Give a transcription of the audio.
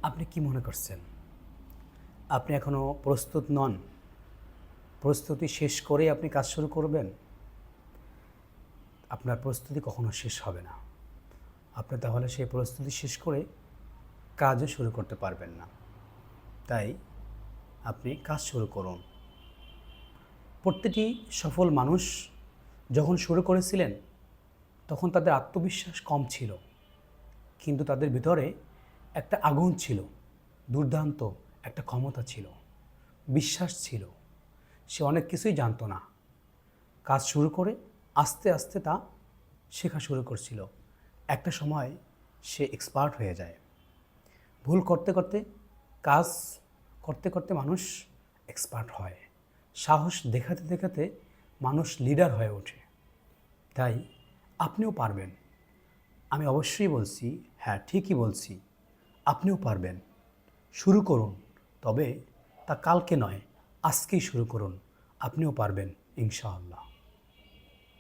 আপনি কি মনে করছেন? আপনি এখনও প্রস্তুত নন? প্রস্তুতি শেষ করেই আপনি কাজ শুরু করবেন? আপনার প্রস্তুতি কখনো শেষ হবে না। আপনি তাহলে সেই প্রস্তুতি শেষ করে কাজও শুরু করতে পারবেন না। তাই আপনি কাজ শুরু করুন। প্রতিটি সফল মানুষ যখন শুরু করেছিলেন, তখন তাদের আত্মবিশ্বাস কম ছিল। কিন্তু তাদের ভিতরে একটা আগুন ছিল, দুর্দান্ত একটা ক্ষমতা ছিল, বিশ্বাস ছিল। সে অনেক কিছুই জানতো না। কাজ শুরু করে আস্তে আস্তে তা শেখা শুরু করছিল। একটা সময় সে এক্সপার্ট হয়ে যায়। ভুল করতে করতে, কাজ করতে করতে মানুষ এক্সপার্ট হয়। সাহস দেখাতে দেখাতে মানুষ লিডার হয়ে ওঠে। তাই আপনিও পারবেন। আমি অবশ্যই বলছি, হ্যাঁ ঠিকই বলছি, আপনিও পারবেন। শুরু করুন, তবে তা কালকে নয়, আজকেই শুরু করুন। আপনিও পারবেন ইনশাআল্লাহ।